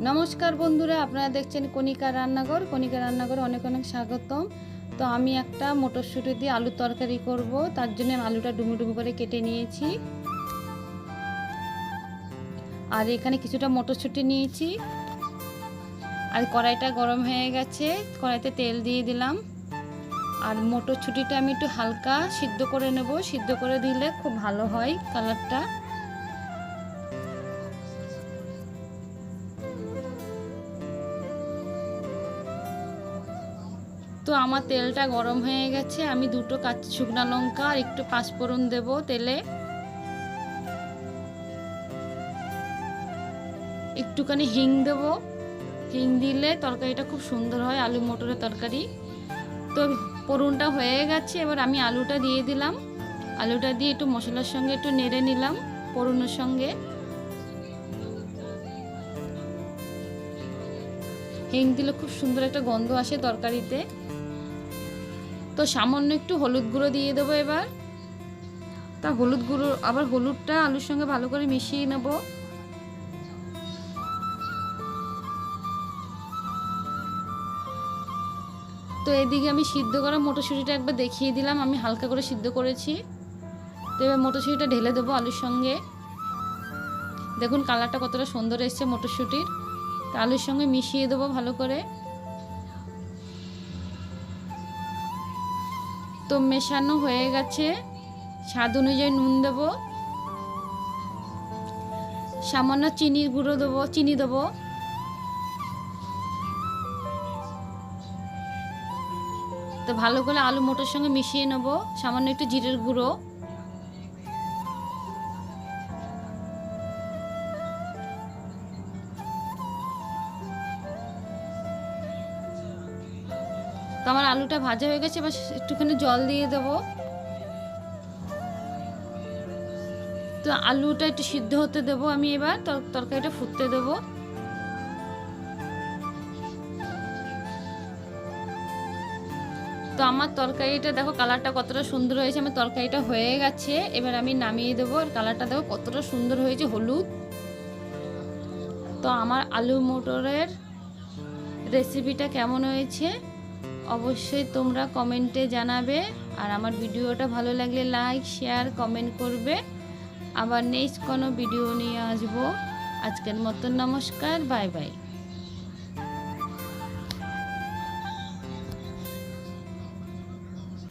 নমস্কার বন্ধুরা, আপনারা দেখছেন কণিকা রান্নাঘর। অনেক অনেক স্বাগতম। তো আমি একটা মটরশুঁটি দিয়ে আলুর তরকারি করব, তার জন্য আলুটা ডুমো ডুমো করে কেটে নিয়েছি। আর এখানে কিছুটা মটরশুঁটি নিয়েছি। আর কড়াইটা গরম হয়ে গেছে, কড়াইতে তেল দিয়ে দিলাম। আর মটরশুঁটিটা আমি একটু হালকা সিদ্ধ করে নেব, সিদ্ধ করে দিলে খুব ভালো হয় কালারটা। তো আমার তেলটা গরম হয়ে গেছে, আমি দুটো শুকনো লঙ্কা আর একটু পাঁচফোড়ন দেব তেলে। একটুখানি হিং দেব, হিং দিলে তরকারিটা খুব সুন্দর হয়, আলু মটরের তরকারি। তো ফোড়নটা হয়ে গেছে, এবার আমি আলুটা দিয়ে দিলাম। আলুটা দিয়ে একটু মশলার সঙ্গে একটু নেড়ে নিলাম ফোড়নের সঙ্গে। হিং দিলে খুব সুন্দর একটা গন্ধ আসে তরকারিতে। তো সামান্য একটু হলুদ গুঁড়ো দিয়ে দেবো এবার। তা হলুদ গুঁড়ো, আবার হলুদটা আলুর সঙ্গে ভালো করে মিশিয়ে নেব। তো এদিকে আমি সিদ্ধ করা মটরশুঁটিটা একবার দেখিয়ে দিলাম, আমি হালকা করে সিদ্ধ করেছি। তো এবার মটরশুঁটিটা ঢেলে দেবো আলুর সঙ্গে। দেখুন কালারটা কতটা সুন্দর এসছে মটরশুঁটির। তো আলুর সঙ্গে মিশিয়ে দেবো ভালো করে। তো মেশানো হয়ে গেছে, স্বাদ অনুযায়ী নুন দেবো, সামান্য চিনির গুঁড়ো দেবো, চিনি দেবো। তো ভালো করে আলু মটর সঙ্গে মিশিয়ে নেব, সামান্য একটু জিরের গুঁড়ো। তো আমার আলুটা ভাজা হয়ে গেছে, এবার একটুখানি জল দিয়ে দেবো। তো আলুটা একটু সিদ্ধ হতে দেবো আমি, এবার তরকারিটা ফুটতে দেবো। তো আমার তরকারিটা দেখো কালারটা কতটা সুন্দর হয়েছে, আমার তরকারিটা হয়ে গেছে। এবার আমি নামিয়ে দেবো। আর কালারটা দেখো কতটা সুন্দর হয়েছে, হলুদ। তো আমার আলু মটরের রেসিপিটা কেমন হয়েছে অবশ্যই তোমরা কমেন্টে জানাবে। আর আমার ভিডিওটা ভালো লাগলে লাইক শেয়ার কমেন্ট করবে। আবার নেক্সট কোনো ভিডিও নিয়ে আসবো। আজকের মতন নমস্কার, বাই বাই।